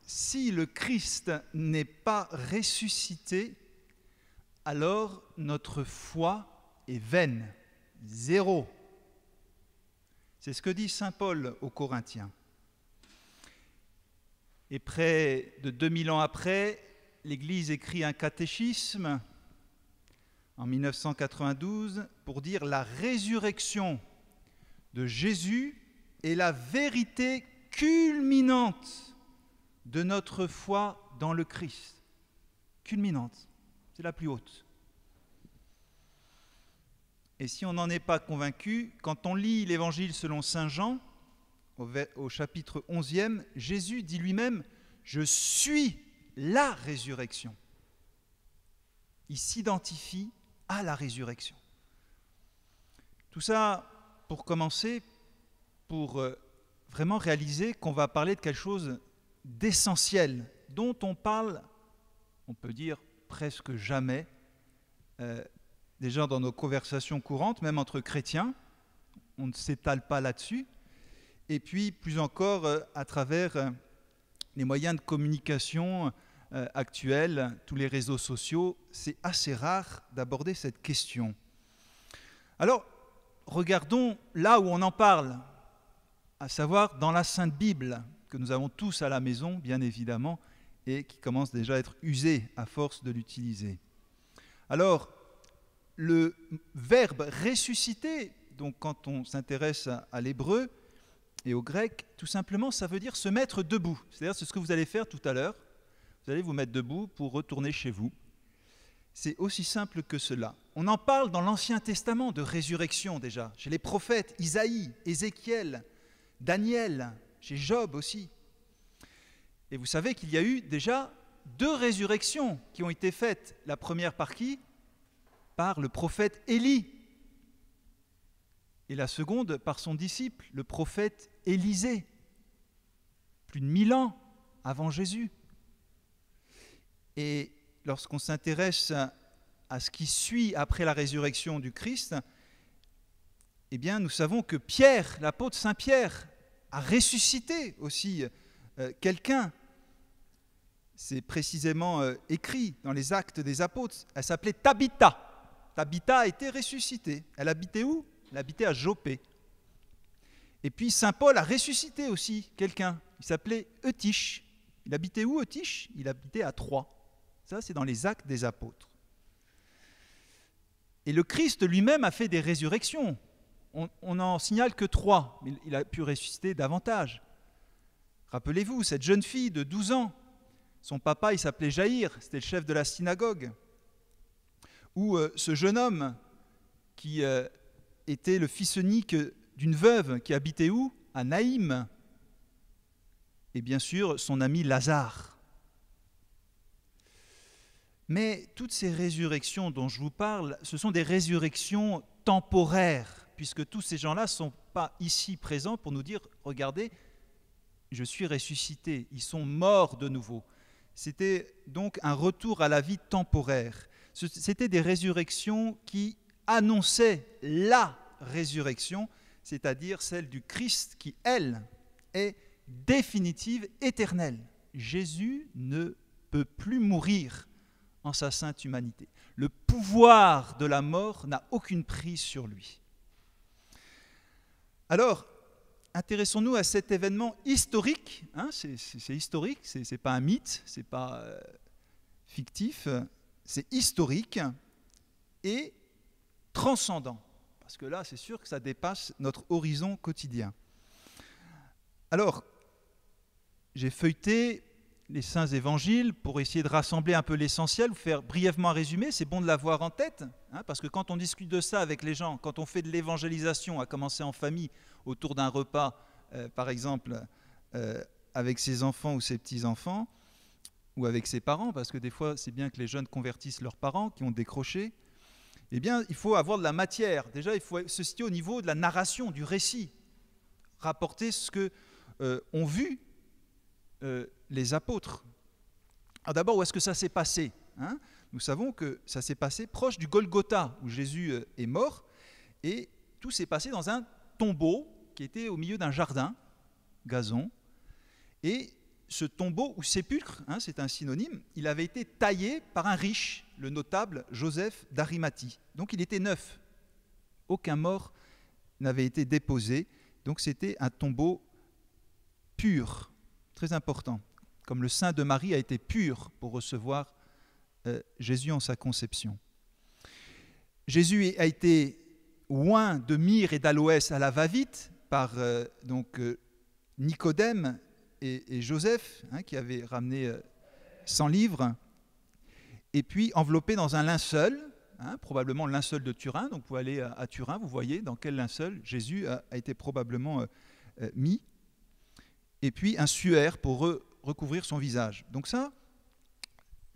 si le Christ n'est pas ressuscité, alors notre foi est vaine, zéro. C'est ce que dit saint Paul aux Corinthiens. Et près de 2000 ans après, l'Église écrit un catéchisme en 1992 pour dire la résurrection de Jésus est la vérité culminante de notre foi dans le Christ. Culminante, c'est la plus haute. Et si on n'en est pas convaincu, quand on lit l'Évangile selon saint Jean, au chapitre 11e, Jésus dit lui-même « Je suis la résurrection ». Il s'identifie à la résurrection. Tout ça, pour commencer, pour vraiment réaliser qu'on va parler de quelque chose d'essentiel, dont on parle, on peut dire, presque jamais, déjà dans nos conversations courantes, même entre chrétiens, on ne s'étale pas là-dessus, et puis plus encore à travers les moyens de communication actuels, tous les réseaux sociaux, c'est assez rare d'aborder cette question. Alors, regardons là où on en parle, à savoir dans la Sainte Bible, que nous avons tous à la maison, bien évidemment, et qui commence déjà à être usée à force de l'utiliser. Alors, le verbe ressusciter, donc quand on s'intéresse à l'hébreu et au grec, tout simplement, ça veut dire se mettre debout. C'est-à-dire, c'est ce que vous allez faire tout à l'heure. Vous allez vous mettre debout pour retourner chez vous. C'est aussi simple que cela. On en parle dans l'Ancien Testament de résurrection déjà, chez les prophètes, Isaïe, Ézéchiel, Daniel, chez Job aussi. Et vous savez qu'il y a eu déjà 2 résurrections qui ont été faites. La première par qui ? Par le prophète Élie. Et la seconde par son disciple, le prophète Élisée, plus de 1000 ans avant Jésus. Et lorsqu'on s'intéresse à ce qui suit après la résurrection du Christ, eh bien, nous savons que Pierre, l'apôtre Saint Pierre, a ressuscité aussi quelqu'un. C'est précisément écrit dans les Actes des Apôtres. Elle s'appelait Tabitha. Tabitha a été ressuscitée. Elle habitait où ? Elle habitait à Joppé. Et puis Saint Paul a ressuscité aussi quelqu'un. Il s'appelait Eutyche. Il habitait où, Eutyche ? Il habitait à Troyes. Ça, c'est dans les Actes des Apôtres. Et le Christ lui-même a fait des résurrections. On n'en signale que 3, mais il a pu ressusciter davantage. Rappelez-vous, cette jeune fille de 12 ans, son papa, il s'appelait Jaïr, c'était le chef de la synagogue. Ou ce jeune homme qui était le fils unique d'une veuve qui habitait où ? À Naïm. Et bien sûr, son ami Lazare. Mais toutes ces résurrections dont je vous parle, ce sont des résurrections temporaires, puisque tous ces gens-là ne sont pas ici présents pour nous dire « Regardez, je suis ressuscité ». Ils sont morts de nouveau. C'était donc un retour à la vie temporaire. C'était des résurrections qui annonçaient la résurrection, c'est-à-dire celle du Christ qui, elle, est définitive, éternelle. Jésus ne peut plus mourir en sa sainte humanité. Le pouvoir de la mort n'a aucune prise sur lui. Alors, intéressons-nous à cet événement historique. C'est historique, ce n'est pas un mythe, ce n'est pas fictif, c'est historique et transcendant. Parce que là, c'est sûr que ça dépasse notre horizon quotidien. Alors, j'ai feuilleté les saints évangiles pour essayer de rassembler un peu l'essentiel, vous faire brièvement un résumé, c'est bon de l'avoir en tête, parce que quand on discute de ça avec les gens, quand on fait de l'évangélisation, à commencer en famille, autour d'un repas, par exemple, avec ses enfants ou ses petits-enfants, ou avec ses parents, parce que des fois, c'est bien que les jeunes convertissent leurs parents qui ont décroché, eh bien, il faut avoir de la matière. Déjà, il faut se situer au niveau de la narration, du récit, rapporter ce qu'ont vu les apôtres. Alors d'abord, où est-ce que ça s'est passé ? Nous savons que ça s'est passé proche du Golgotha, où Jésus est mort, et tout s'est passé dans un tombeau qui était au milieu d'un jardin, gazon, et ce tombeau ou sépulcre, c'est un synonyme, il avait été taillé par un riche, le notable Joseph d'Arimathie. Donc il était neuf. Aucun mort n'avait été déposé. Donc c'était un tombeau pur, très important. Comme le sein de Marie a été pur pour recevoir Jésus en sa conception. Jésus a été oint de myrrhe et d'aloès à la va-vite par Nicodème et Joseph, qui avaient ramené 100 livres, et puis enveloppé dans un linceul, probablement le linceul de Turin. Donc vous pouvez aller à Turin, vous voyez dans quel linceul Jésus a été probablement mis, et puis un suaire pour recouvrir son visage. Donc ça,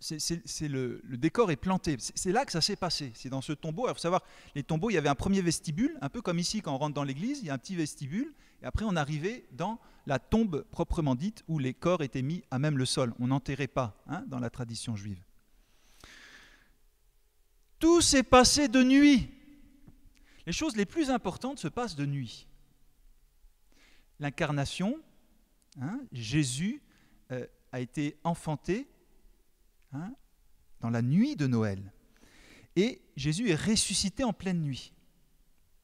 le décor est planté. C'est là que ça s'est passé. C'est dans ce tombeau. Alors, il faut savoir, les tombeaux, il y avait un premier vestibule, un peu comme ici quand on rentre dans l'église, il y a un petit vestibule, et après on arrivait dans la tombe proprement dite, où les corps étaient mis à même le sol. On n'enterrait pas, dans la tradition juive. Tout s'est passé de nuit. Les choses les plus importantes se passent de nuit. L'incarnation, Jésus a été enfanté dans la nuit de Noël. Et Jésus est ressuscité en pleine nuit.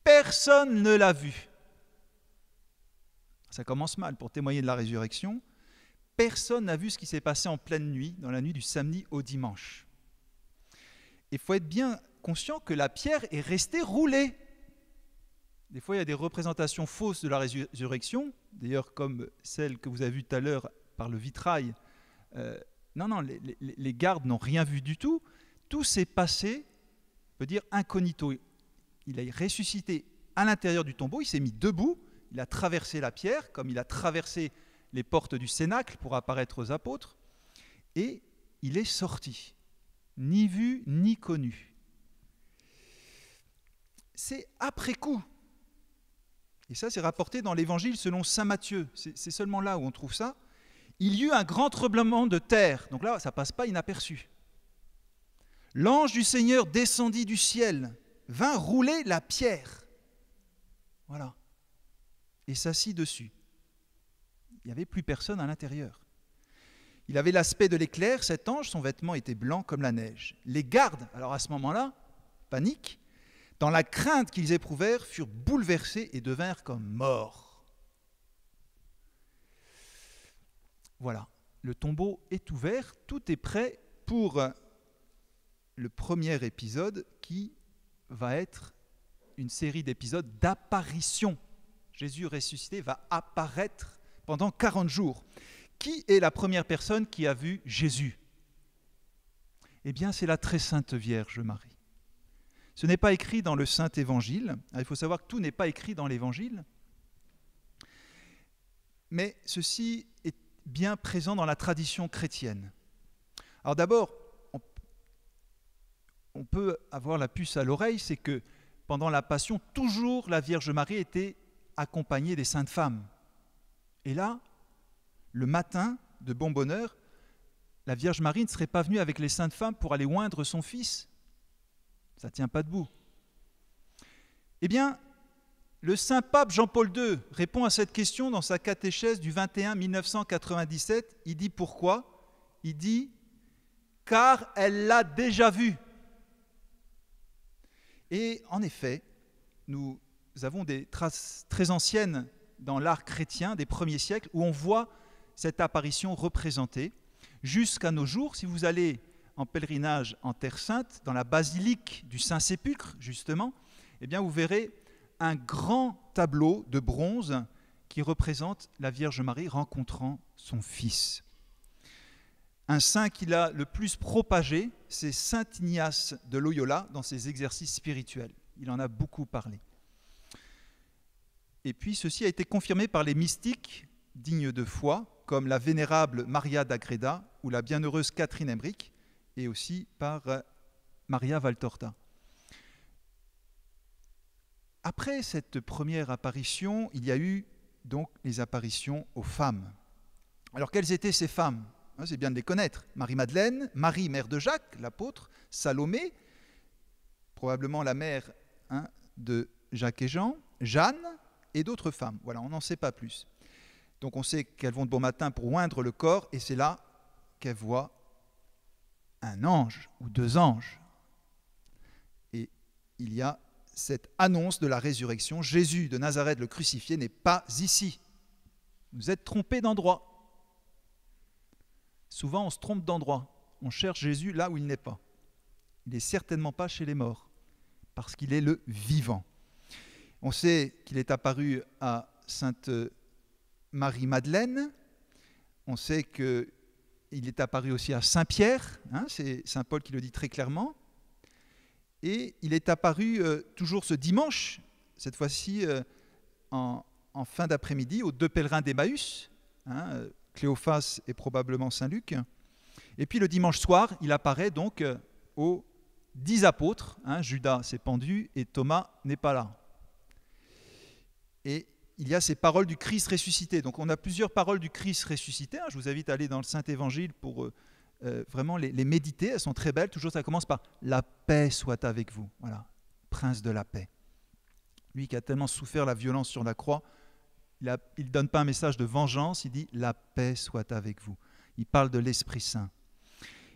Personne ne l'a vu. Ça commence mal pour témoigner de la résurrection. Personne n'a vu ce qui s'est passé en pleine nuit, dans la nuit du samedi au dimanche. Il faut être bien conscient que la pierre est restée roulée. Des fois, il y a des représentations fausses de la résurrection, d'ailleurs comme celle que vous avez vue tout à l'heure par le vitrail. Non, les gardes n'ont rien vu du tout. Tout s'est passé, on peut dire, incognito. Il a ressuscité à l'intérieur du tombeau, il s'est mis debout, il a traversé la pierre, comme il a traversé les portes du cénacle pour apparaître aux apôtres, et il est sorti, ni vu ni connu. C'est après coup. Et ça, c'est rapporté dans l'Évangile selon saint Matthieu. C'est seulement là où on trouve ça. Il y eut un grand tremblement de terre. Donc là, ça ne passe pas inaperçu. L'ange du Seigneur descendit du ciel, vint rouler la pierre. Voilà. Et s'assit dessus. Il n'y avait plus personne à l'intérieur. Il avait l'aspect de l'éclair, cet ange, son vêtement était blanc comme la neige. Les gardes, alors à ce moment-là, panique, dans la crainte qu'ils éprouvèrent, furent bouleversés et devinrent comme morts. Voilà, le tombeau est ouvert, tout est prêt pour le premier épisode qui va être une série d'épisodes d'apparition. Jésus ressuscité va apparaître pendant 40 jours. Qui est la première personne qui a vu Jésus ? Eh bien, c'est la très sainte Vierge Marie. Ce n'est pas écrit dans le Saint Évangile. Il faut savoir que tout n'est pas écrit dans l'Évangile. Mais ceci est bien présent dans la tradition chrétienne. Alors d'abord, on peut avoir la puce à l'oreille, c'est que pendant la Passion, toujours la Vierge Marie était accompagnée des saintes femmes. Et là, le matin, de bon bonheur, la Vierge Marie ne serait pas venue avec les saintes femmes pour aller oindre son fils. Ça ne tient pas debout. Eh bien, le saint pape Jean-Paul II répond à cette question dans sa catéchèse du 21 1997. Il dit pourquoi ? Il dit « car elle l'a déjà vu ». Et en effet, nous avons des traces très anciennes dans l'art chrétien des premiers siècles où on voit cette apparition représentée. Jusqu'à nos jours, si vous allez en pèlerinage en Terre Sainte, dans la basilique du Saint-Sépulcre, justement, eh bien vous verrez un grand tableau de bronze qui représente la Vierge Marie rencontrant son Fils. Un saint qu'il a le plus propagé, c'est saint Ignace de Loyola dans ses exercices spirituels. Il en a beaucoup parlé. Et puis ceci a été confirmé par les mystiques dignes de foi, comme la vénérable Maria d'Agreda ou la bienheureuse Catherine Emmerich, et aussi par Maria Valtorta. Après cette première apparition, il y a eu donc les apparitions aux femmes. Alors quelles étaient ces femmes ? C'est bien de les connaître. Marie-Madeleine, Marie, mère de Jacques, l'apôtre, Salomé, probablement la mère de Jacques et Jean, Jeanne et d'autres femmes. Voilà, on n'en sait pas plus. Donc on sait qu'elles vont de bon matin pour oindre le corps, et c'est là qu'elles voient un ange ou 2 anges. Et il y a cette annonce de la résurrection. Jésus de Nazareth, le crucifié, n'est pas ici. Vous êtes trompés d'endroit. Souvent, on se trompe d'endroit. On cherche Jésus là où il n'est pas. Il n'est certainement pas chez les morts, parce qu'il est le vivant. On sait qu'il est apparu à Sainte Marie-Madeleine. On sait qu'il est apparu aussi à Saint-Pierre. C'est Saint Paul qui le dit très clairement. Et il est apparu toujours ce dimanche, cette fois-ci en fin d'après-midi, aux 2 pèlerins d'Emmaüs, Cléophas et probablement Saint Luc. Et puis le dimanche soir, il apparaît donc aux 10 apôtres. Judas s'est pendu et Thomas n'est pas là. Et il y a ces paroles du Christ ressuscité. Donc on a plusieurs paroles du Christ ressuscité. Je vous invite à aller dans le Saint-Évangile pour vraiment les méditer. Elles sont très belles. Toujours ça commence par « La paix soit avec vous ». Voilà, prince de la paix. Lui qui a tellement souffert la violence sur la croix, il ne donne pas un message de vengeance, il dit « La paix soit avec vous ». Il parle de l'Esprit Saint.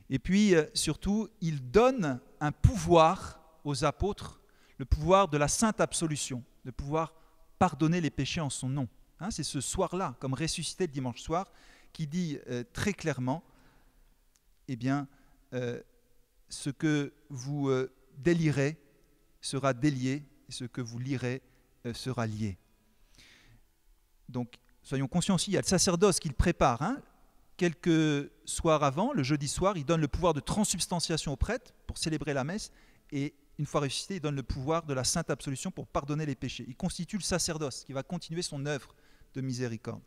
Et puis surtout, il donne un pouvoir aux apôtres, le pouvoir de la sainte absolution, de pouvoir pardonner les péchés en son nom. C'est ce soir-là, comme ressuscité le dimanche soir, qui dit très clairement, eh bien, ce que vous délirez sera délié, et ce que vous lirez sera lié. Donc, soyons conscients aussi, il y a le sacerdoce qu'il prépare. Quelques soirs avant, le jeudi soir, il donne le pouvoir de transsubstantiation aux prêtres pour célébrer la messe, et une fois ressuscité, il donne le pouvoir de la sainte absolution pour pardonner les péchés. Il constitue le sacerdoce qui va continuer son œuvre de miséricorde.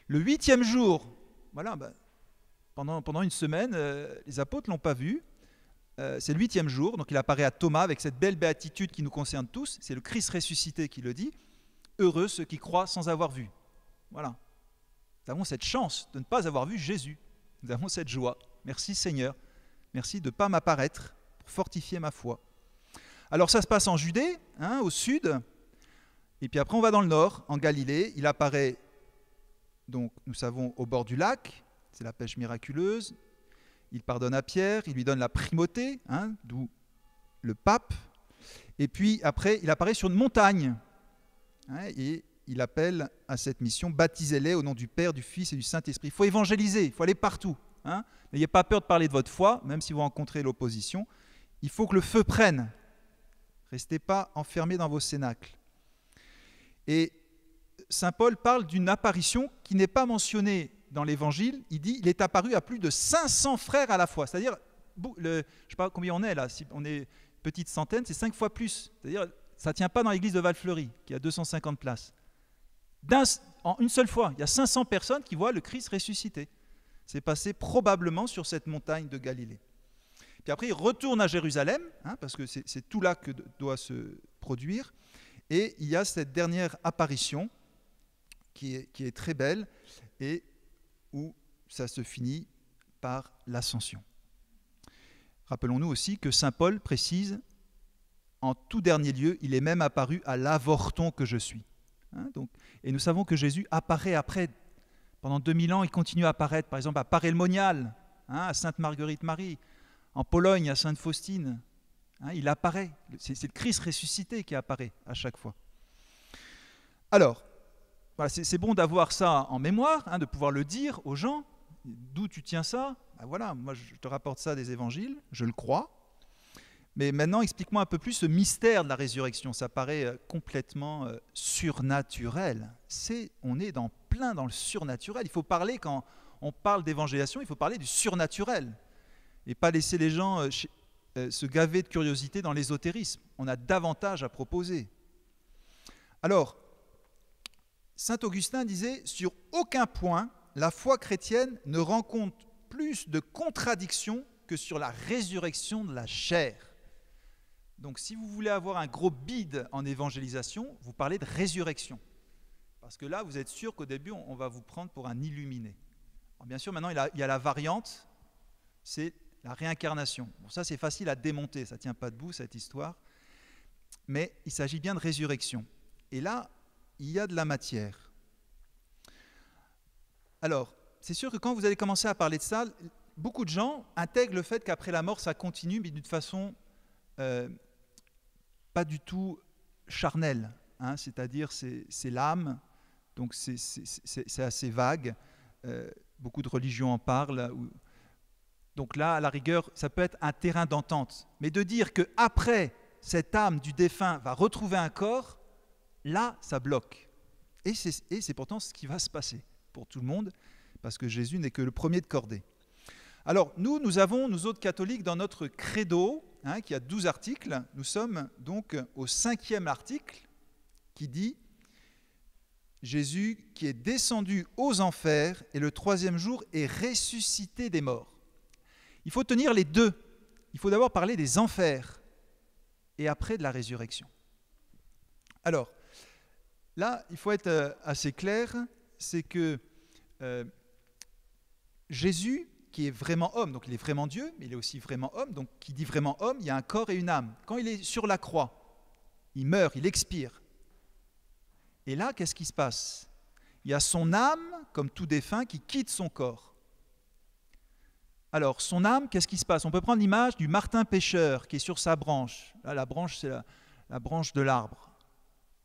Le 8e jour, voilà, pendant une semaine, les apôtres ne l'ont pas vu. C'est le 8e jour, donc il apparaît à Thomas avec cette belle béatitude qui nous concerne tous. C'est le Christ ressuscité qui le dit. Heureux ceux qui croient sans avoir vu. Voilà. Nous avons cette chance de ne pas avoir vu Jésus. Nous avons cette joie. Merci Seigneur. Merci de ne pas m'apparaître pour fortifier ma foi. Alors ça se passe en Judée, au sud. Et puis après on va dans le nord, en Galilée. Il apparaît, donc nous savons, au bord du lac. C'est la pêche miraculeuse. Il pardonne à Pierre, il lui donne la primauté, d'où le pape. Et puis après, il apparaît sur une montagne. Et il appelle à cette mission, baptisez-les au nom du Père, du Fils et du Saint-Esprit. Il faut évangéliser, il faut aller partout. N'ayez pas peur de parler de votre foi, même si vous rencontrez l'opposition. Il faut que le feu prenne. Restez pas enfermés dans vos cénacles. Et Saint Paul parle d'une apparition qui n'est pas mentionnée dans l'Évangile. Il dit il est apparu à plus de 500 frères à la fois. C'est-à-dire, je ne sais pas combien on est là, si on est petite centaine, c'est 5 fois plus. C'est-à-dire, ça ne tient pas dans l'église de Val-Fleury, qui a 250 places. En une seule fois, il y a 500 personnes qui voient le Christ ressuscité. C'est passé probablement sur cette montagne de Galilée. Puis après, il retourne à Jérusalem, parce que c'est tout là que doit se produire. Et il y a cette dernière apparition qui est très belle et où ça se finit par l'ascension. Rappelons-nous aussi que saint Paul précise, en tout dernier lieu, il est même apparu à l'avorton que je suis. Et nous savons que Jésus apparaît après. Pendant 2000 ans, il continue à apparaître, par exemple à Paray-le-Monial, à Sainte-Marguerite-Marie, en Pologne, à Sainte-Faustine. Il apparaît. C'est le Christ ressuscité qui apparaît à chaque fois. Alors, voilà, c'est bon d'avoir ça en mémoire, de pouvoir le dire aux gens. D'où tu tiens ça ? Voilà, moi je te rapporte ça des évangiles, je le crois. Mais maintenant, explique-moi un peu plus ce mystère de la résurrection. Ça paraît complètement surnaturel. On est plein dans le surnaturel. Il faut parler, quand on parle d'évangélisation, il faut parler du surnaturel. Et pas laisser les gens se gaver de curiosité dans l'ésotérisme. On a davantage à proposer. Alors, saint Augustin disait, sur aucun point, la foi chrétienne ne rencontre plus de contradictions que sur la résurrection de la chair. Donc si vous voulez avoir un gros bide en évangélisation, vous parlez de résurrection. Parce que là, vous êtes sûr qu'au début, on va vous prendre pour un illuminé. Alors bien sûr, maintenant, il y a la variante, c'est la réincarnation. Bon, ça, c'est facile à démonter, ça ne tient pas debout, cette histoire. Mais il s'agit bien de résurrection. Et là, il y a de la matière. Alors, c'est sûr que quand vous allez commencer à parler de ça, beaucoup de gens intègrent le fait qu'après la mort, ça continue, mais d'une façon pas du tout charnelle. Hein, c'est-à-dire, c'est l'âme, donc c'est assez vague. Beaucoup de religions en parlent. Donc là, à la rigueur, ça peut être un terrain d'entente. Mais de dire qu'après, cette âme du défunt va retrouver un corps, là, ça bloque. Et c'est pourtant ce qui va se passer pour tout le monde, parce que Jésus n'est que le premier de cordée. Alors, nous avons, nous autres catholiques, dans notre credo, hein, qui a 12 articles, nous sommes donc au 5e article, qui dit « Jésus qui est descendu aux enfers et le 3e jour est ressuscité des morts ». Il faut tenir les deux. Il faut d'abord parler des enfers et après de la résurrection. Alors, là, il faut être assez clair, c'est que Jésus, qui est vraiment homme, donc il est vraiment Dieu, mais il est aussi vraiment homme, donc qui dit vraiment homme, il y a un corps et une âme. Quand il est sur la croix, il meurt, il expire. Et là, qu'est-ce qui se passe? Il y a son âme, comme tout défunt, qui quitte son corps. Alors, son âme, qu'est-ce qui se passe? On peut prendre l'image du martin pêcheur qui est sur sa branche. Là, la branche, c'est la branche de l'arbre.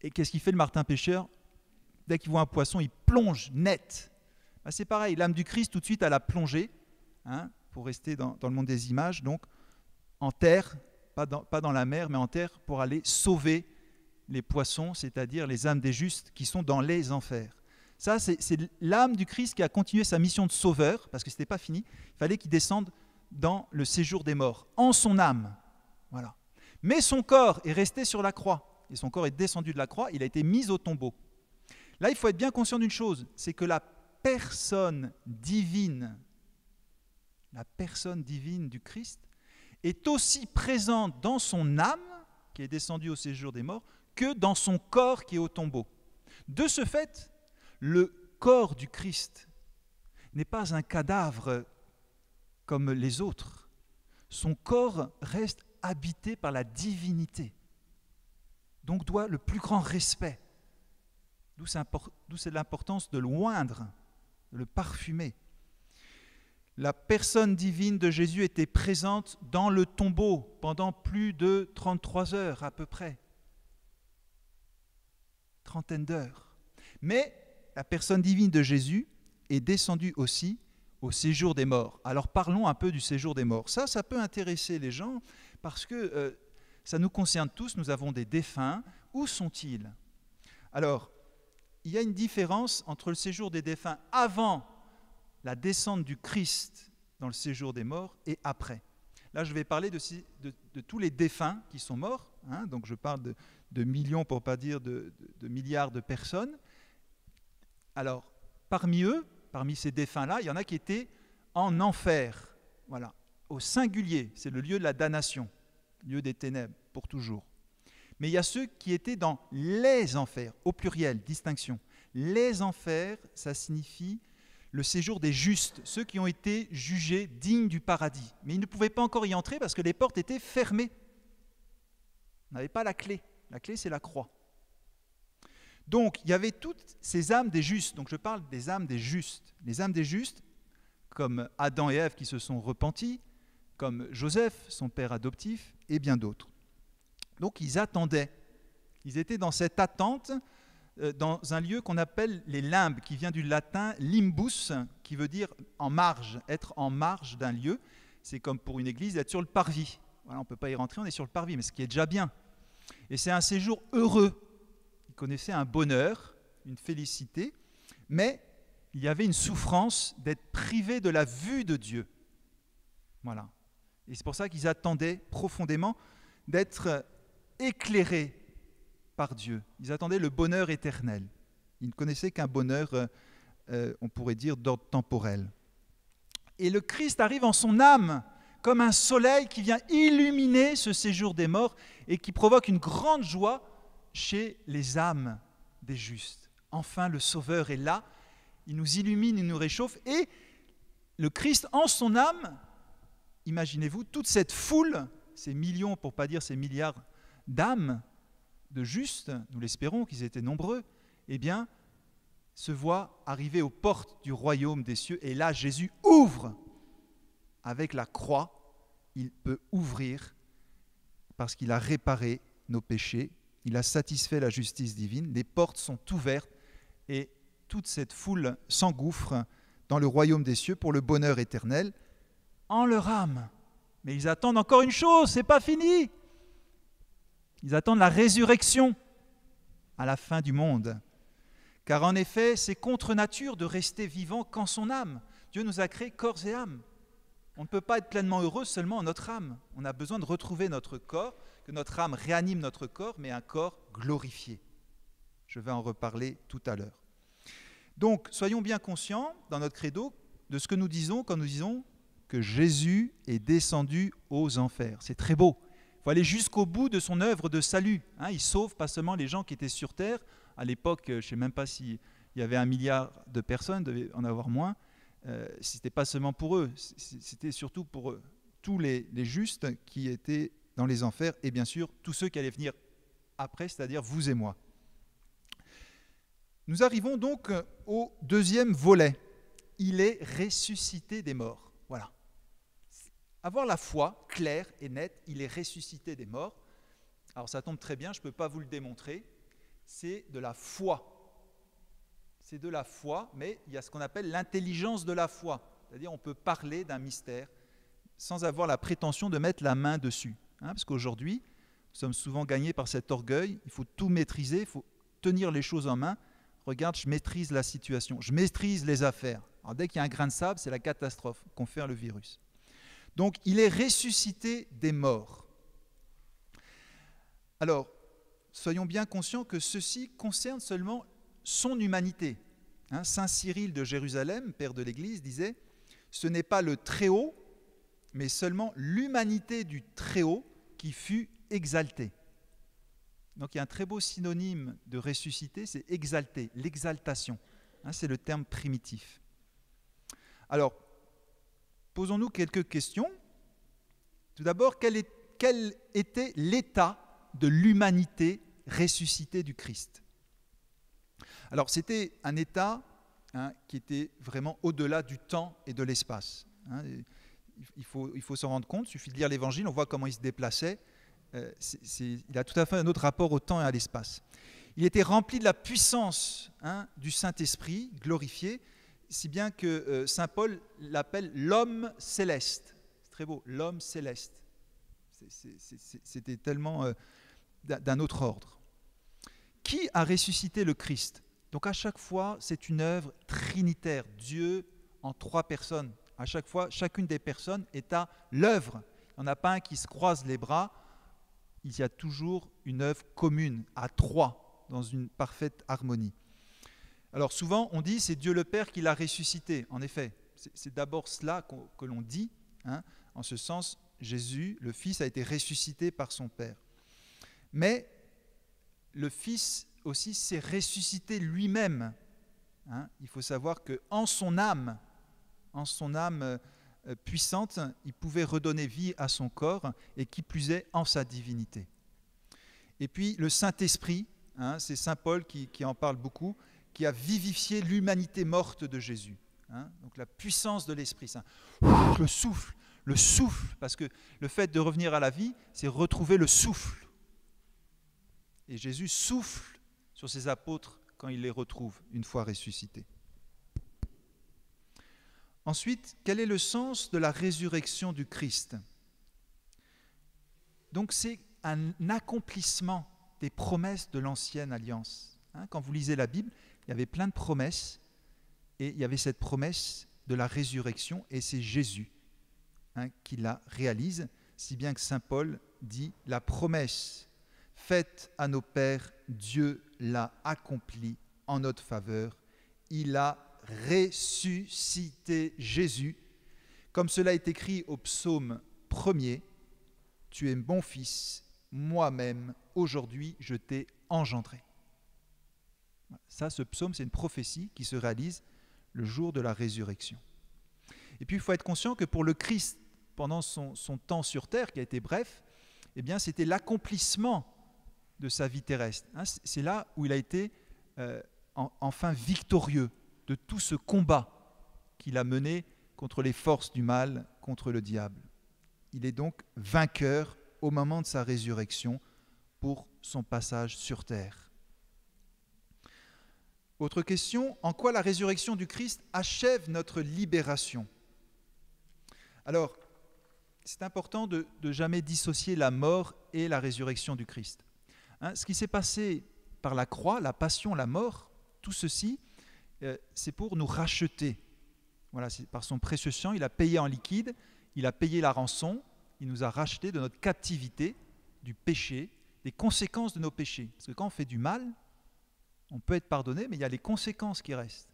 Et qu'est-ce qu'il fait le martin pêcheur? Dès qu'il voit un poisson, il plonge net. Ben, c'est pareil, l'âme du Christ, tout de suite, elle a plongé, hein, pour rester dans le monde des images, donc en terre, pas dans la mer, mais en terre, pour aller sauver les poissons, c'est-à-dire les âmes des justes qui sont dans les enfers. Ça, c'est l'âme du Christ qui a continué sa mission de sauveur, parce que ce n'était pas fini. Il fallait qu'il descende dans le séjour des morts, en son âme. Voilà. Mais son corps est resté sur la croix, et son corps est descendu de la croix, il a été mis au tombeau. Là, il faut être bien conscient d'une chose, c'est que la personne divine du Christ est aussi présente dans son âme, qui est descendue au séjour des morts, que dans son corps qui est au tombeau. De ce fait, le corps du Christ n'est pas un cadavre comme les autres. Son corps reste habité par la divinité, donc doit le plus grand respect. D'où c'est l'importance de l'oindre, de le parfumer. La personne divine de Jésus était présente dans le tombeau pendant plus de 33 heures à peu près. Trentaine d'heures. Mais la personne divine de Jésus est descendue aussi au séjour des morts. Alors parlons un peu du séjour des morts. Ça peut intéresser les gens parce que ça nous concerne tous, nous avons des défunts. Où sont-ils? Alors, il y a une différence entre le séjour des défunts avant la descente du Christ dans le séjour des morts et après. Là, je vais parler de tous les défunts qui sont morts, hein, donc je parle de millions, pour ne pas dire de milliards de personnes. Alors, parmi eux, parmi ces défunts-là, il y en a qui étaient en enfer, voilà, au singulier, c'est le lieu de la damnation, lieu des ténèbres, pour toujours. Mais il y a ceux qui étaient dans les enfers, au pluriel, distinction. Les enfers, ça signifie le séjour des justes, ceux qui ont été jugés dignes du paradis. Mais ils ne pouvaient pas encore y entrer parce que les portes étaient fermées. On n'avait pas la clé. La clé, c'est la croix. Donc, il y avait toutes ces âmes des justes. Donc, je parle des âmes des justes. Les âmes des justes, comme Adam et Ève qui se sont repentis, comme Joseph, son père adoptif, et bien d'autres. Donc, ils attendaient. Ils étaient dans cette attente, dans un lieu qu'on appelle les limbes, qui vient du latin limbus, qui veut dire en marge, être en marge d'un lieu. C'est comme pour une église, être sur le parvis. Voilà, on ne peut pas y rentrer, on est sur le parvis, mais ce qui est déjà bien. Et c'est un séjour heureux. Ils connaissaient un bonheur, une félicité, mais il y avait une souffrance d'être privés de la vue de Dieu. Voilà. Et c'est pour ça qu'ils attendaient profondément d'être éclairés par Dieu. Ils attendaient le bonheur éternel. Ils ne connaissaient qu'un bonheur, on pourrait dire, d'ordre temporel. Et le Christ arrive en son âme, comme un soleil qui vient illuminer ce séjour des morts et qui provoque une grande joie chez les âmes des justes. Enfin, le Sauveur est là, il nous illumine, il nous réchauffe, et le Christ en son âme, imaginez-vous, toute cette foule, ces millions, pour ne pas dire ces milliards d'âmes, de justes, nous l'espérons qu'ils étaient nombreux, eh bien, se voit arriver aux portes du royaume des cieux. Et là, Jésus ouvre. Avec la croix, il peut ouvrir parce qu'il a réparé nos péchés. Il a satisfait la justice divine. Les portes sont ouvertes et toute cette foule s'engouffre dans le royaume des cieux pour le bonheur éternel en leur âme. Mais ils attendent encore une chose, c'est pas fini. Ils attendent la résurrection à la fin du monde. Car en effet, c'est contre nature de rester vivant qu'en son âme. Dieu nous a créés corps et âme. On ne peut pas être pleinement heureux seulement en notre âme. On a besoin de retrouver notre corps, que notre âme réanime notre corps, mais un corps glorifié. Je vais en reparler tout à l'heure. Donc, soyons bien conscients dans notre credo de ce que nous disons quand nous disons que Jésus est descendu aux enfers. C'est très beau. Il faut aller jusqu'au bout de son œuvre de salut. Il sauve pas seulement les gens qui étaient sur terre. À l'époque, je ne sais même pas s'il y avait 1 milliard de personnes, il devait en avoir moins. Ce n'était pas seulement pour eux, c'était surtout pour tous les justes qui étaient dans les enfers et bien sûr tous ceux qui allaient venir après, c'est-à-dire vous et moi. Nous arrivons donc au deuxième volet. Il est ressuscité des morts. Voilà. Avoir la foi claire et nette, il est ressuscité des morts. Alors ça tombe très bien, je ne peux pas vous le démontrer. C'est de la foi. C'est de la foi, mais il y a ce qu'on appelle l'intelligence de la foi. C'est-à-dire on peut parler d'un mystère sans avoir la prétention de mettre la main dessus. Parce qu'aujourd'hui, nous sommes souvent gagnés par cet orgueil. Il faut tout maîtriser, il faut tenir les choses en main. Regarde, je maîtrise la situation, je maîtrise les affaires. Alors, dès qu'il y a un grain de sable, c'est la catastrophe, confère le virus. Donc, il est ressuscité des morts. Alors, soyons bien conscients que ceci concerne seulement son humanité. Saint Cyril de Jérusalem, père de l'Église, disait « Ce n'est pas le Très-Haut, mais seulement l'humanité du Très-Haut qui fut exaltée. » Donc il y a un très beau synonyme de ressusciter, c'est exalter, l'exaltation. C'est le terme primitif. Alors, posons-nous quelques questions. Tout d'abord, quel était l'état de l'humanité ressuscitée du Christ ? Alors, c'était un état qui était vraiment au-delà du temps et de l'espace. Il faut s'en rendre compte, il suffit de lire l'Évangile, on voit comment il se déplaçait. Il a tout à fait un autre rapport au temps et à l'espace. Il était rempli de la puissance du Saint-Esprit, glorifié, si bien que Saint Paul l'appelle l'homme céleste. C'est très beau, l'homme céleste. C'était tellement d'un autre ordre. Qui a ressuscité le Christ ? Donc à chaque fois, c'est une œuvre trinitaire, Dieu en 3 personnes. À chaque fois, chacune des personnes est à l'œuvre. Il n'y en a pas un qui se croise les bras. Il y a toujours une œuvre commune, à 3, dans une parfaite harmonie. Alors souvent, on dit c'est Dieu le Père qui l'a ressuscité. En effet, c'est d'abord cela que l'on dit. En ce sens, Jésus, le Fils, a été ressuscité par son Père. Mais le Fils aussi s'est ressuscité lui-même. Il faut savoir qu'en son âme puissante, il pouvait redonner vie à son corps et qui plus est en sa divinité. Et puis le Saint-Esprit, c'est Saint Paul qui en parle beaucoup, qui a vivifié l'humanité morte de Jésus. Donc la puissance de l'Esprit Saint. Le souffle, parce que le fait de revenir à la vie, c'est retrouver le souffle. Et Jésus souffle sur ses apôtres quand il les retrouve une fois ressuscités. Ensuite, quel est le sens de la résurrection du Christ ? Donc c'est un accomplissement des promesses de l'ancienne alliance. Quand vous lisez la Bible, il y avait plein de promesses et il y avait cette promesse de la résurrection et c'est Jésus qui la réalise, si bien que Saint Paul dit « La promesse faite à nos pères, Dieu l'a accomplie en notre faveur. Il a ressuscité Jésus, comme cela est écrit au psaume 1er, « Tu es mon fils, moi-même, aujourd'hui je t'ai engendré. » Ça, ce psaume, c'est une prophétie qui se réalise le jour de la résurrection. Et puis, il faut être conscient que pour le Christ, pendant son temps sur terre, qui a été bref, eh bien, c'était l'accomplissement de sa vie terrestre. C'est là où il a été enfin victorieux de tout ce combat qu'il a mené contre les forces du mal, contre le diable. Il est donc vainqueur au moment de sa résurrection pour son passage sur terre. Autre question, en quoi la résurrection du Christ achève notre libération ? Alors, c'est important de jamais dissocier la mort et la résurrection du Christ. Ce qui s'est passé par la croix, la passion, la mort, tout ceci, c'est pour nous racheter. Voilà, c'est par son précieux sang, il a payé en liquide, il a payé la rançon, il nous a rachetés de notre captivité, du péché, des conséquences de nos péchés. Parce que quand on fait du mal, on peut être pardonné, mais il y a les conséquences qui restent.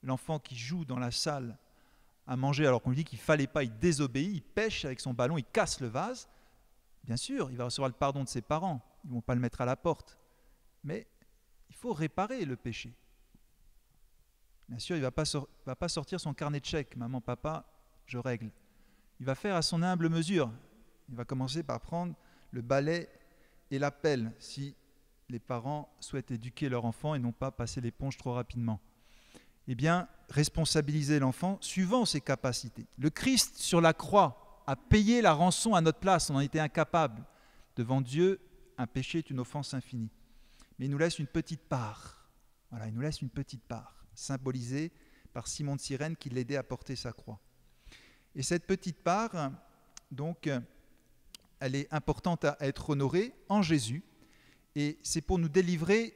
L'enfant qui joue dans la salle à manger alors qu'on lui dit qu'il ne fallait pas, il désobéit, il pêche avec son ballon, il casse le vase. Bien sûr, il va recevoir le pardon de ses parents, ils ne vont pas le mettre à la porte. Mais il faut réparer le péché. Bien sûr, il ne va pas sortir son carnet de chèques. Maman, papa, je règle. Il va faire à son humble mesure. Il va commencer par prendre le balai et la pelle, si les parents souhaitent éduquer leur enfant et non pas passer l'éponge trop rapidement. Eh bien, responsabiliser l'enfant suivant ses capacités. Le Christ, sur la croix, a payé la rançon à notre place. On en était incapable. Devant Dieu, un péché est une offense infinie. Mais il nous laisse une petite part. Voilà, il nous laisse une petite part, symbolisée par Simon de Cyrène qui l'aidait à porter sa croix. Et cette petite part, donc, elle est importante à être honorée en Jésus. Et c'est pour nous délivrer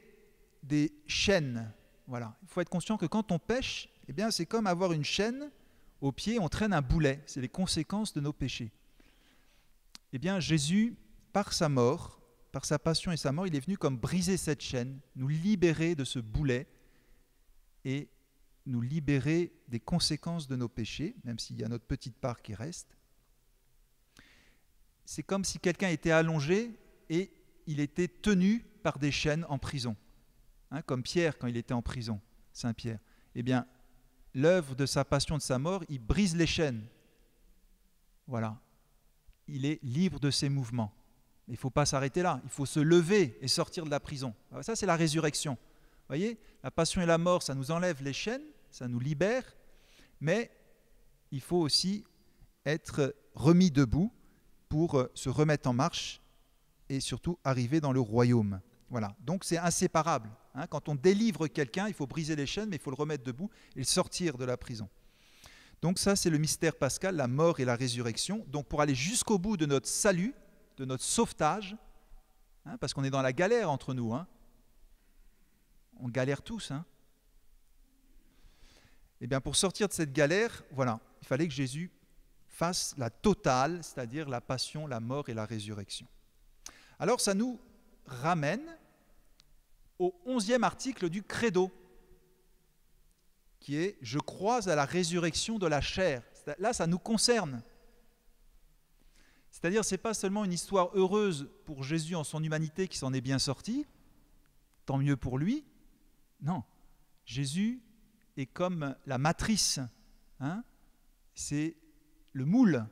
des chaînes. Voilà. Il faut être conscient que quand on pêche, eh bien, c'est comme avoir une chaîne au pied, on traîne un boulet. C'est les conséquences de nos péchés. Eh bien, Jésus, par sa mort, par sa passion et sa mort, il est venu comme briser cette chaîne, nous libérer de ce boulet et nous libérer des conséquences de nos péchés, même s'il y a notre petite part qui reste. C'est comme si quelqu'un était allongé et il était tenu par des chaînes en prison. Comme Pierre quand il était en prison, Saint Pierre. Eh bien, l'œuvre de sa passion, de sa mort, il brise les chaînes. Voilà. Il est libre de ses mouvements. Il ne faut pas s'arrêter là, il faut se lever et sortir de la prison. Alors ça, c'est la résurrection. Vous voyez, la passion et la mort, ça nous enlève les chaînes, ça nous libère, mais il faut aussi être remis debout pour se remettre en marche et surtout arriver dans le royaume. Voilà, donc c'est inséparable. Quand on délivre quelqu'un, il faut briser les chaînes, mais il faut le remettre debout et le sortir de la prison. Donc ça, c'est le mystère pascal, la mort et la résurrection. Donc pour aller jusqu'au bout de notre salut, de notre sauvetage, parce qu'on est dans la galère entre nous. On galère tous. Et bien pour sortir de cette galère, voilà, il fallait que Jésus fasse la totale, c'est-à-dire la passion, la mort et la résurrection. Alors ça nous ramène au 11e article du Credo, qui est « Je crois à la résurrection de la chair ». Là, ça nous concerne. C'est-à-dire, ce n'est pas seulement une histoire heureuse pour Jésus en son humanité qui s'en est bien sorti, tant mieux pour lui. Non, Jésus est comme la matrice, c'est le moule.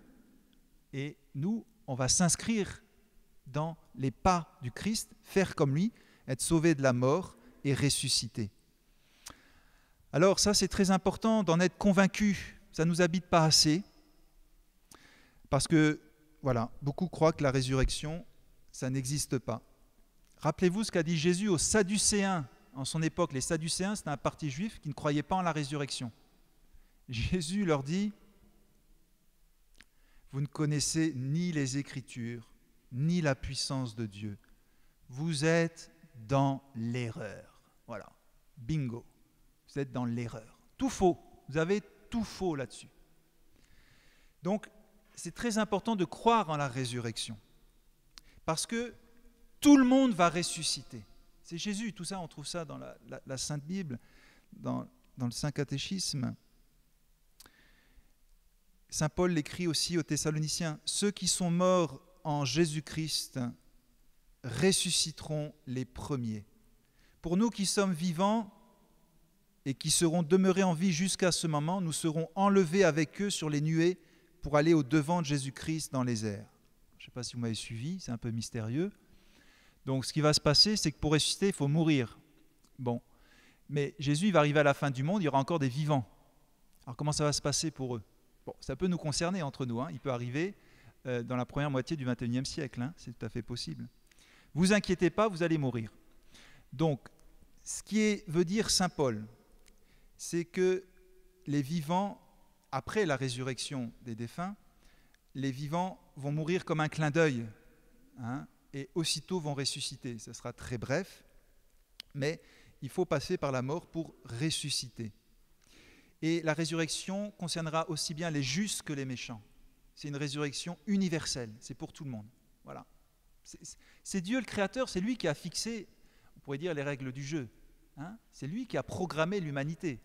Et nous, on va s'inscrire dans les pas du Christ, faire comme lui, être sauvé de la mort et ressuscité. Alors ça, c'est très important d'en être convaincu. Ça ne nous habite pas assez, parce que voilà, beaucoup croient que la résurrection, ça n'existe pas. Rappelez-vous ce qu'a dit Jésus aux Sadducéens en son époque. Les Sadducéens, c'était un parti juif qui ne croyait pas en la résurrection. Jésus leur dit « Vous ne connaissez ni les Écritures, ni la puissance de Dieu. Vous êtes dans l'erreur. » Voilà, bingo, vous êtes dans l'erreur. Tout faux, vous avez tout faux là-dessus. Donc, c'est très important de croire en la résurrection. Parce que tout le monde va ressusciter. C'est Jésus, tout ça, on trouve ça dans la Sainte Bible, dans le Saint Catéchisme. Saint Paul l'écrit aussi aux Thessaloniciens, « Ceux qui sont morts en Jésus-Christ ressusciteront les premiers. » Pour nous qui sommes vivants et qui serons demeurés en vie jusqu'à ce moment, nous serons enlevés avec eux sur les nuées pour aller au-devant de Jésus-Christ dans les airs. Je ne sais pas si vous m'avez suivi, c'est un peu mystérieux. Donc ce qui va se passer, c'est que pour ressusciter, il faut mourir. Bon, Mais Jésus il va arriver à la fin du monde, il y aura encore des vivants. Alors comment ça va se passer pour eux? Bon, ça peut nous concerner entre nous, hein. Il peut arriver dans la première moitié du XXIe siècle, hein. C'est tout à fait possible. Vous inquiétez pas, vous allez mourir. Donc, ce qui veut dire saint Paul, c'est que les vivants, après la résurrection des défunts, les vivants vont mourir comme un clin d'œil, hein, et aussitôt vont ressusciter. Ça sera très bref, mais il faut passer par la mort pour ressusciter. Et la résurrection concernera aussi bien les justes que les méchants. C'est une résurrection universelle, c'est pour tout le monde. Voilà. C'est Dieu le Créateur, c'est lui qui a fixé, on pourrait dire, les règles du jeu. Hein, c'est lui qui a programmé l'humanité.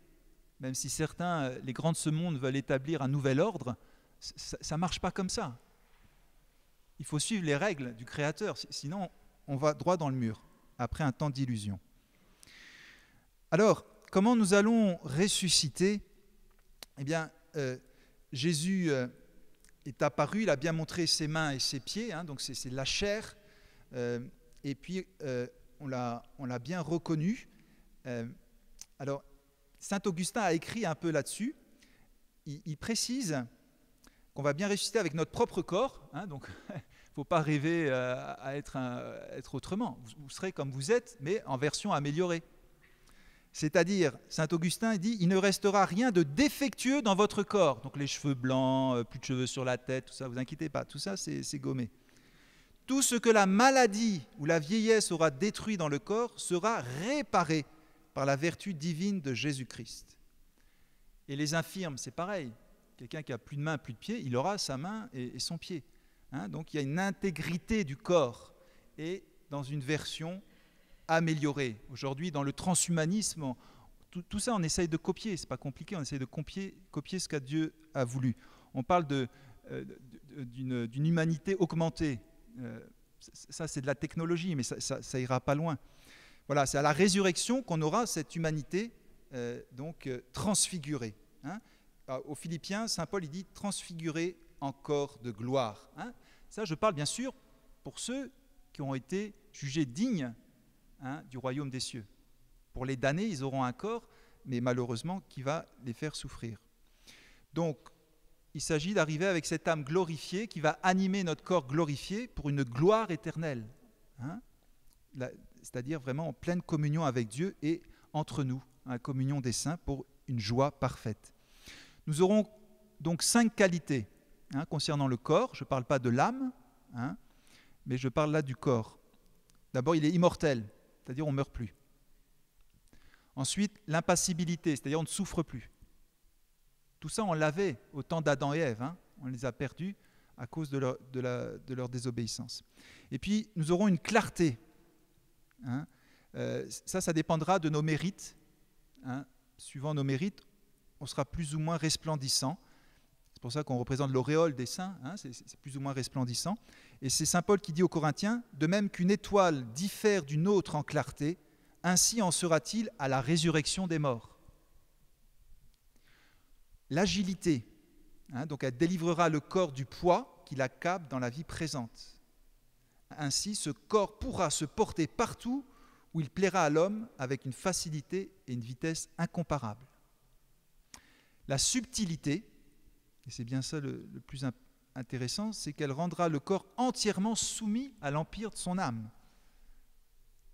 Même si certains, les grands de ce monde, veulent établir un nouvel ordre, ça ne marche pas comme ça. Il faut suivre les règles du Créateur, sinon on va droit dans le mur, après un temps d'illusion. Alors, comment nous allons ressusciter? Eh bien, Jésus est apparu, il a bien montré ses mains et ses pieds, hein, donc c'est la chair, et puis on l'a bien reconnu. Alors, saint Augustin a écrit un peu là-dessus. Il précise qu'on va bien ressusciter avec notre propre corps, hein, donc il ne faut pas rêver à être autrement. Vous serez comme vous êtes, mais en version améliorée. C'est-à-dire, saint Augustin dit, il ne restera rien de défectueux dans votre corps. Donc les cheveux blancs, plus de cheveux sur la tête, tout ça, vous inquiétez pas, tout ça c'est gommé. Tout ce que la maladie ou la vieillesse aura détruit dans le corps sera réparé par la vertu divine de Jésus-Christ. Et les infirmes, c'est pareil. Quelqu'un qui a plus de main, plus de pied, il aura sa main et son pied. Hein, donc il y a une intégrité du corps et dans une version améliorée. Aujourd'hui, dans le transhumanisme, tout ça, on essaye de copier. C'est pas compliqué, on essaye de copier ce que Dieu a voulu. On parle d'une humanité augmentée. Ça, c'est de la technologie, mais ça ira pas loin. Voilà, c'est à la résurrection qu'on aura cette humanité transfigurée. Hein. Aux Philippiens, saint Paul il dit transfigurée en corps de gloire. Hein. Ça, je parle bien sûr pour ceux qui ont été jugés dignes, hein, du royaume des cieux. Pour les damnés, ils auront un corps, mais malheureusement qui va les faire souffrir. Donc, il s'agit d'arriver avec cette âme glorifiée qui va animer notre corps glorifié pour une gloire éternelle. Hein. C'est-à-dire vraiment en pleine communion avec Dieu et entre nous, la communion des saints pour une joie parfaite. Nous aurons donc 5 qualités, hein, concernant le corps. Je ne parle pas de l'âme, hein, mais je parle là du corps. D'abord, il est immortel, c'est-à-dire on ne meurt plus. Ensuite, l'impassibilité, c'est-à-dire on ne souffre plus. Tout ça, on l'avait au temps d'Adam et Ève, hein, on les a perdus à cause de leur désobéissance. Et puis, nous aurons une clarté. Hein, ça dépendra de nos mérites. Hein, suivant nos mérites, on sera plus ou moins resplendissant. C'est pour ça qu'on représente l'auréole des saints, hein, c'est plus ou moins resplendissant. Et c'est saint Paul qui dit aux Corinthiens, de même qu'une étoile diffère d'une autre en clarté, ainsi en sera-t-il à la résurrection des morts. L'agilité, hein, donc elle délivrera le corps du poids qui l'accable dans la vie présente. Ainsi, ce corps pourra se porter partout où il plaira à l'homme avec une facilité et une vitesse incomparables. La subtilité, et c'est bien ça le plus intéressant, c'est qu'elle rendra le corps entièrement soumis à l'empire de son âme.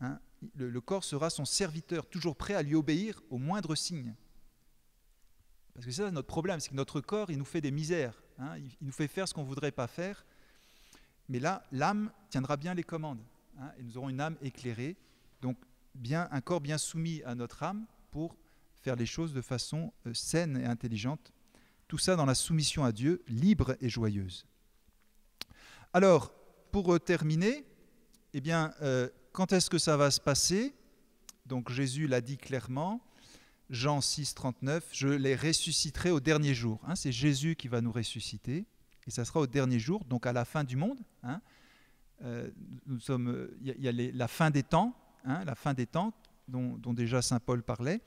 Hein, le corps sera son serviteur, toujours prêt à lui obéir au moindre signe. Parce que c'est ça notre problème, c'est que notre corps, il nous fait des misères, hein, il nous fait faire ce qu'on ne voudrait pas faire, mais là, l'âme tiendra bien les commandes, hein, et nous aurons une âme éclairée, donc un corps bien soumis à notre âme pour faire les choses de façon saine et intelligente. Tout ça dans la soumission à Dieu, libre et joyeuse. Alors, pour terminer, eh bien, quand est-ce que ça va se passer? Donc Jésus l'a dit clairement, Jean 6, 39, je les ressusciterai au dernier jour. Hein, c'est Jésus qui va nous ressusciter, et ça sera au dernier jour, donc à la fin du monde. Hein, il y a la fin des temps, hein, la fin des temps dont déjà saint Paul parlait,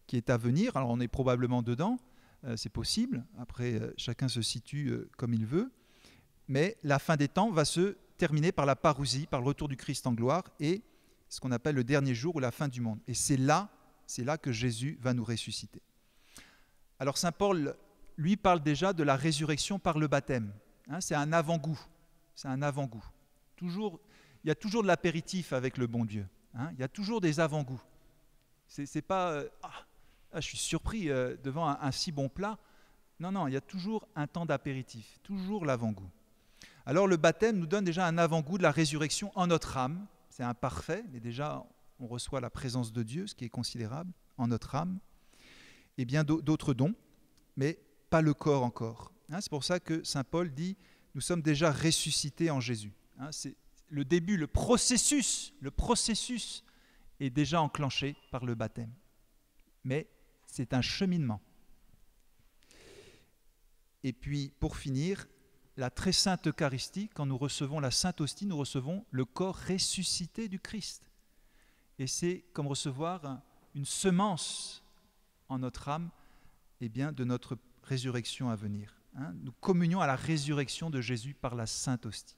qui est à venir. Alors on est probablement dedans, c'est possible, après chacun se situe comme il veut, mais la fin des temps va se terminer par la parousie, par le retour du Christ en gloire, et ce qu'on appelle le dernier jour ou la fin du monde. Et c'est là c'est là que Jésus va nous ressusciter. Alors saint Paul, lui, parle déjà de la résurrection par le baptême. C'est un avant-goût. C'est un avant-goût. Il y a toujours de l'apéritif avec le bon Dieu. Il y a toujours des avant-goûts. C'est pas je suis surpris devant un si bon plat. Non, il y a toujours un temps d'apéritif, toujours l'avant-goût. Alors le baptême nous donne déjà un avant-goût de la résurrection en notre âme. C'est imparfait, mais déjà on reçoit la présence de Dieu, ce qui est considérable, en notre âme. Et bien d'autres dons, mais pas le corps encore. C'est pour ça que saint Paul dit « Nous sommes déjà ressuscités en Jésus ». C'est le début, le processus est déjà enclenché par le baptême. Mais c'est un cheminement. Et puis, pour finir, la très sainte Eucharistie, quand nous recevons la Sainte Hostie, nous recevons le corps ressuscité du Christ. Et c'est comme recevoir une semence en notre âme de notre résurrection à venir. Nous communions à la résurrection de Jésus par la Sainte Hostie.